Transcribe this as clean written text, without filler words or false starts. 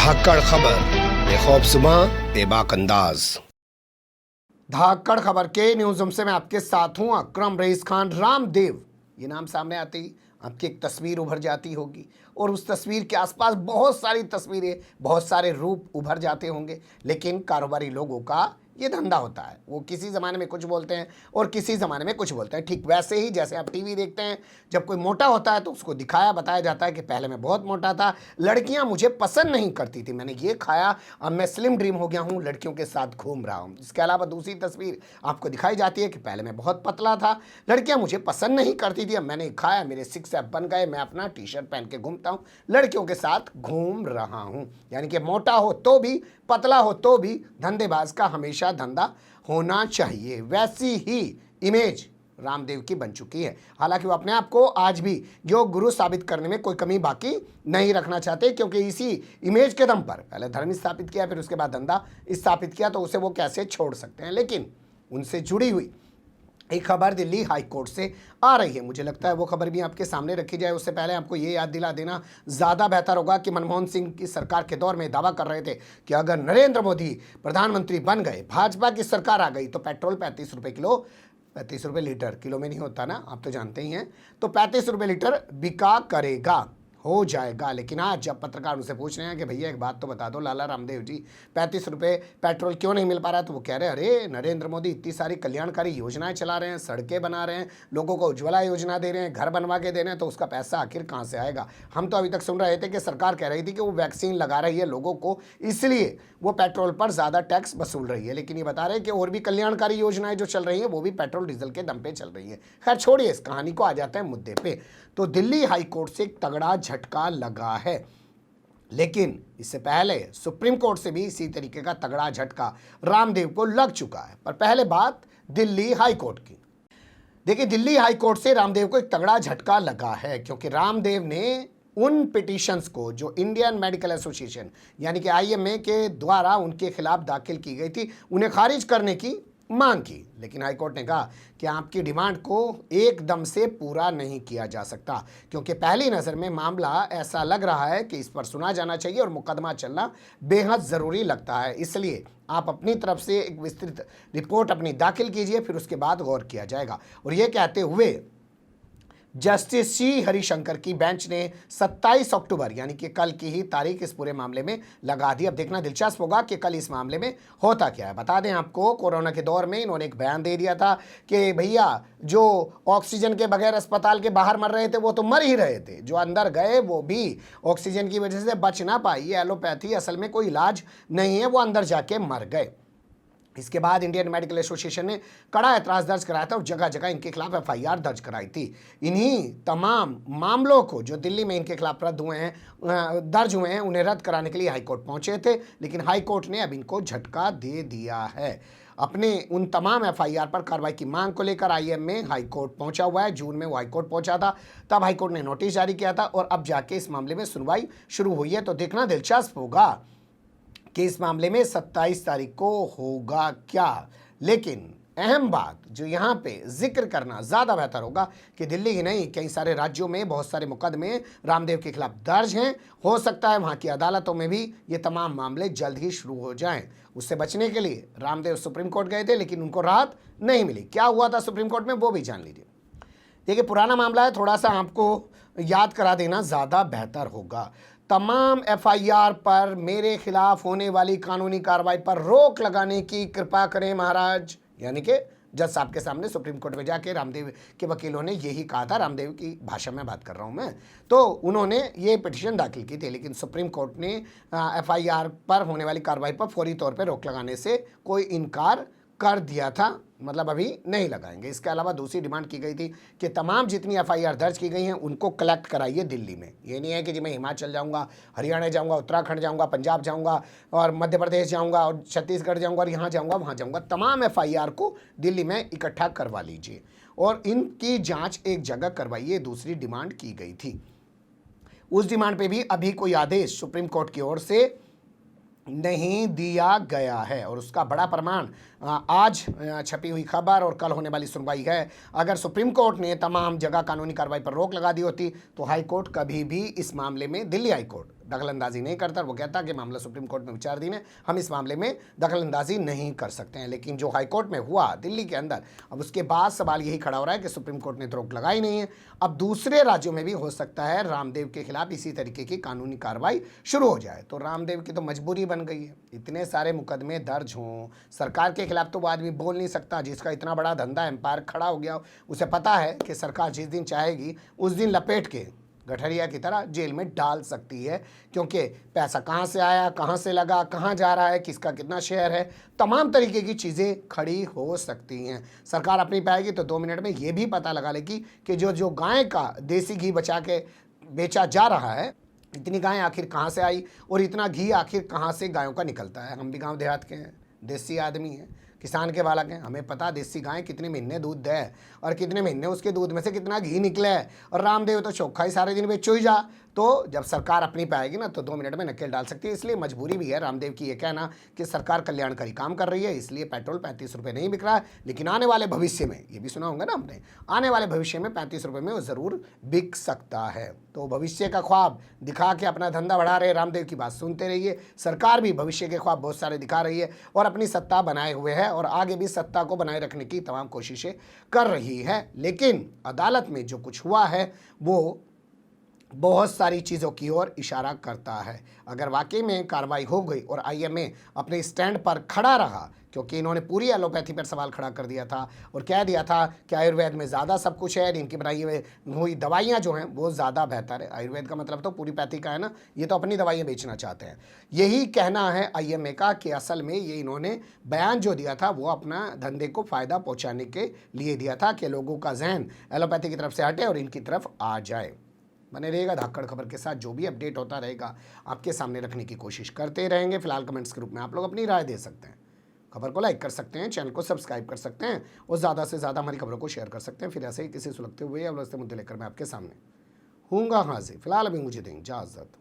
धाकड़ खबर, बेखौफजुमा बेबाक अंदाज। धाकड़ खबर के न्यूज़ रूम से मैं आपके साथ हूं अकरम रईस खान। रामदेव ये नाम सामने आते ही आपकी एक तस्वीर उभर जाती होगी और उस तस्वीर के आसपास बहुत सारी तस्वीरें, बहुत सारे रूप उभर जाते होंगे। लेकिन कारोबारी लोगों का ये धंधा होता है, वो किसी ज़माने में कुछ बोलते हैं और किसी ज़माने में कुछ बोलते हैं। ठीक वैसे ही जैसे आप टीवी देखते हैं, जब कोई मोटा होता है तो उसको दिखाया बताया जाता है कि पहले मैं बहुत मोटा था, लड़कियां मुझे पसंद नहीं करती थी, मैंने ये खाया, अब मैं स्लिम ड्रीम हो गया हूँ, लड़कियों के साथ घूम रहा हूँ। इसके अलावा दूसरी तस्वीर आपको दिखाई जाती है कि पहले मैं बहुत पतला था, लड़कियां मुझे पसंद नहीं करती थी, अब मैंने खाया, मेरे सिक्स एप बन गए, मैं अपना टी शर्ट पहन के घूमता हूँ, लड़कियों के साथ घूम रहा हूँ। यानी कि मोटा हो तो भी, पतला हो तो भी, धंधेबाज का हमेशा धंधा होना चाहिए। वैसी ही इमेज रामदेव की बन चुकी है। हालांकि वो अपने आप को आज भी योग गुरु साबित करने में कोई कमी बाकी नहीं रखना चाहते, क्योंकि इसी इमेज के दम पर पहले धर्म स्थापित किया, फिर उसके बाद धंधा स्थापित किया, तो उसे वो कैसे छोड़ सकते हैं। लेकिन उनसे जुड़ी हुई एक खबर दिल्ली हाई कोर्ट से आ रही है। मुझे लगता है वो खबर भी आपके सामने रखी जाए उससे पहले आपको ये याद दिला देना ज़्यादा बेहतर होगा कि मनमोहन सिंह की सरकार के दौर में दावा कर रहे थे कि अगर नरेंद्र मोदी प्रधानमंत्री बन गए, भाजपा की सरकार आ गई, तो पेट्रोल 35 रुपये किलो, 35 रुपये लीटर, किलो में नहीं होता ना, आप तो जानते ही हैं, तो 35 रुपये लीटर बिका करेगा, हो जाएगा। लेकिन आज जब पत्रकार उनसे पूछ रहे हैं कि भैया एक बात तो बता दो लाला रामदेव जी, 35 रुपये पेट्रोल क्यों नहीं मिल पा रहा, तो वो कह रहे हैं अरे नरेंद्र मोदी इतनी सारी कल्याणकारी योजनाएं चला रहे हैं, सड़कें बना रहे हैं, लोगों को उज्ज्वला योजना दे रहे हैं, घर बनवा के दे रहे हैं, तो उसका पैसा आखिर कहाँ से आएगा। हम तो अभी तक सुन रहे थे कि सरकार कह रही थी कि वो वैक्सीन लगा रही है लोगों को, इसलिए वो पेट्रोल पर ज़्यादा टैक्स वसूल रही है। लेकिन ये बता रहे हैं कि और भी कल्याणकारी योजनाएं जो चल रही हैं वो भी पेट्रोल डीजल के दम पे चल रही है। खैर छोड़िए इस कहानी को, आ जाते हैं मुद्दे पे। तो दिल्ली हाई कोर्ट से एक तगड़ा झटका लगा है, लेकिन इससे पहले सुप्रीम कोर्ट से भी इसी तरीके का तगड़ा झटका रामदेव को लग चुका है। पर पहले बात दिल्ली हाई कोर्ट की। देखिए, दिल्ली हाई कोर्ट से रामदेव को एक तगड़ा झटका लगा है, क्योंकि रामदेव ने उन पिटीशंस को जो इंडियन मेडिकल एसोसिएशन यानी कि आईएमए के द्वारा उनके खिलाफ दाखिल की गई थी, उन्हें खारिज करने की मांग की। लेकिन हाईकोर्ट ने कहा कि आपकी डिमांड को एकदम से पूरा नहीं किया जा सकता, क्योंकि पहली नज़र में मामला ऐसा लग रहा है कि इस पर सुना जाना चाहिए और मुकदमा चलना बेहद ज़रूरी लगता है। इसलिए आप अपनी तरफ से एक विस्तृत रिपोर्ट अपनी दाखिल कीजिए, फिर उसके बाद गौर किया जाएगा। और ये कहते हुए जस्टिस सी हरिशंकर की बेंच ने 27 अक्टूबर यानी कि कल की ही तारीख इस पूरे मामले में लगा दी। अब देखना दिलचस्प होगा कि कल इस मामले में होता क्या है। बता दें आपको, कोरोना के दौर में इन्होंने एक बयान दे दिया था कि भैया जो ऑक्सीजन के बगैर अस्पताल के बाहर मर रहे थे वो तो मर ही रहे थे, जो अंदर गए वो भी ऑक्सीजन की वजह से बच ना पाए। ये एलोपैथी असल में कोई इलाज नहीं है, वो अंदर जाके मर गए। इसके बाद इंडियन मेडिकल एसोसिएशन ने कड़ा ऐतराज़ दर्ज कराया था और जगह जगह इनके खिलाफ एफआईआर दर्ज कराई थी। इन्हीं तमाम मामलों को जो दिल्ली में इनके खिलाफ दर्ज हुए हैं उन्हें रद्द कराने के लिए हाईकोर्ट पहुंचे थे, लेकिन हाईकोर्ट ने अब इनको झटका दे दिया है। अपने उन तमाम एफआईआर पर कार्रवाई की मांग को लेकर आईएम में हाईकोर्ट पहुंचा हुआ है। जून में वो हाईकोर्ट पहुंचा था, तब हाईकोर्ट ने नोटिस जारी किया था और अब जाके इस मामले में सुनवाई शुरू हुई है। तो देखना दिलचस्प होगा कि इस मामले में 27 तारीख को होगा क्या। लेकिन अहम बात जो यहाँ पे जिक्र करना ज़्यादा बेहतर होगा कि दिल्ली ही नहीं, कई सारे राज्यों में बहुत सारे मुकदमे रामदेव के खिलाफ दर्ज हैं। हो सकता है वहाँ की अदालतों में भी ये तमाम मामले जल्द ही शुरू हो जाएं। उससे बचने के लिए रामदेव सुप्रीम कोर्ट गए थे, लेकिन उनको राहत नहीं मिली। क्या हुआ था सुप्रीम कोर्ट में वो भी जान लीजिए। देखिए, पुराना मामला है, थोड़ा सा आपको याद करा देना ज़्यादा बेहतर होगा। तमाम एफआईआर पर मेरे खिलाफ होने वाली कानूनी कार्रवाई पर रोक लगाने की कृपा करें महाराज, यानी कि जज साहब के सामने सुप्रीम कोर्ट में जाके रामदेव के वकीलों ने यही कहा था। रामदेव की भाषा में बात कर रहा हूं मैं। तो उन्होंने ये पिटीशन दाखिल की थी, लेकिन सुप्रीम कोर्ट ने एफआईआर पर होने वाली कार्रवाई पर फौरी तौर पर रोक लगाने से कोई इनकार कर दिया था, मतलब अभी नहीं लगाएंगे। इसके अलावा दूसरी डिमांड की गई थी कि तमाम जितनी एफआईआर दर्ज की गई हैं उनको कलेक्ट कराइए दिल्ली में। ये नहीं है कि जी मैं हिमाचल जाऊंगा, हरियाणा जाऊंगा, उत्तराखंड जाऊंगा, पंजाब जाऊंगा और मध्य प्रदेश जाऊंगा और छत्तीसगढ़ जाऊंगा और यहाँ जाऊंगा वहाँ जाऊंगा। तमाम एफआईआर को दिल्ली में इकट्ठा करवा लीजिए और इनकी जाँच एक जगह करवाइए, दूसरी डिमांड की गई थी। उस डिमांड पर भी अभी कोई आदेश सुप्रीम कोर्ट की ओर से नहीं दिया गया है और उसका बड़ा प्रमाण आज छपी हुई खबर और कल होने वाली सुनवाई है। अगर सुप्रीम कोर्ट ने तमाम जगह कानूनी कार्रवाई पर रोक लगा दी होती तो हाई कोर्ट कभी भी इस मामले में, दिल्ली हाई कोर्ट दखलंदाजी नहीं करता, वो कहता कि मामला सुप्रीम कोर्ट में विचाराधीन है, हम इस मामले में दखलंदाजी नहीं कर सकते हैं। लेकिन जो हाई कोर्ट में हुआ दिल्ली के अंदर, अब उसके बाद सवाल यही खड़ा हो रहा है कि सुप्रीम कोर्ट ने तो रोक लगाई नहीं है, अब दूसरे राज्यों में भी हो सकता है रामदेव के खिलाफ इसी तरीके की कानूनी कार्रवाई शुरू हो जाए। तो रामदेव की तो मजबूरी बन गई है, इतने सारे मुकदमे दर्ज हों, सरकार के खिलाफ तो वो आदमी बोल नहीं सकता, जिसका इतना बड़ा धंधा एम्पायर खड़ा हो गया, उसे पता है कि सरकार जिस दिन चाहेगी उस दिन लपेट के गठरिया की तरह जेल में डाल सकती है, क्योंकि पैसा कहाँ से आया, कहाँ से लगा, कहाँ जा रहा है, किसका कितना शेयर है, तमाम तरीके की चीज़ें खड़ी हो सकती हैं। सरकार अपनी पाएगी तो 2 मिनट में ये भी पता लगा लेगी कि जो गाय का देसी घी बचा के बेचा जा रहा है, इतनी गाय आखिर कहाँ से आई और इतना घी आखिर कहाँ से गायों का निकलता है। हम भी गाँव देहात के हैं, देसी आदमी हैं, किसान के बालक हैं, हमें पता देसी गाय कितने महीने दूध दे और कितने महीने उसके दूध में से कितना घी निकले है। और रामदेव तो चोखा ही सारे दिन बेचो ही जा। तो जब सरकार अपनी पे आएगी ना तो 2 मिनट में नकेल डाल सकती है। इसलिए मजबूरी भी है रामदेव की ये कहना कि सरकार कल्याणकारी काम कर रही है, इसलिए पेट्रोल 35 रुपये नहीं बिक रहा है, लेकिन आने वाले भविष्य में, ये भी सुना होगा ना हमने, आने वाले भविष्य में 35 रुपये में वो ज़रूर बिक सकता है। तो भविष्य का ख्वाब दिखा के अपना धंधा बढ़ा रहे रामदेव की बात सुनते रहिए। सरकार भी भविष्य के ख्वाब बहुत सारे दिखा रही है और अपनी सत्ता बनाए हुए है और आगे भी सत्ता को बनाए रखने की तमाम कोशिशें कर रही है। लेकिन अदालत में जो कुछ हुआ है वो बहुत सारी चीज़ों की ओर इशारा करता है। अगर वाकई में कार्रवाई हो गई और आईएमए अपने स्टैंड पर खड़ा रहा, क्योंकि इन्होंने पूरी एलोपैथी पर सवाल खड़ा कर दिया था और कह दिया था कि आयुर्वेद में ज़्यादा सब कुछ है, इनकी बनाई हुई दवाइयाँ जो हैं वो ज़्यादा बेहतर है। आयुर्वेद का मतलब तो पूरी पैथी का है ना, ये तो अपनी दवाइयाँ बेचना चाहते हैं। यही कहना है आईएमए का कि असल में ये इन्होंने बयान जो दिया था वो अपना धंधे को फ़ायदा पहुँचाने के लिए दिया था कि लोगों का जहन एलोपैथी की तरफ से हटे और इनकी तरफ आ जाए। बने रहेगा धाकड़ खबर के साथ, जो भी अपडेट होता रहेगा आपके सामने रखने की कोशिश करते रहेंगे। फिलहाल कमेंट्स के रूप में आप लोग अपनी राय दे सकते हैं, खबर को लाइक कर सकते हैं, चैनल को सब्सक्राइब कर सकते हैं और ज़्यादा से ज़्यादा हमारी खबरों को शेयर कर सकते हैं। फिर ऐसे ही किसी सुलगते हुए या उलझते मुद्दे लेकर मैं आपके सामने हूँगा हाजिर। फिलहाल अभी मुझे दें इजाज़त।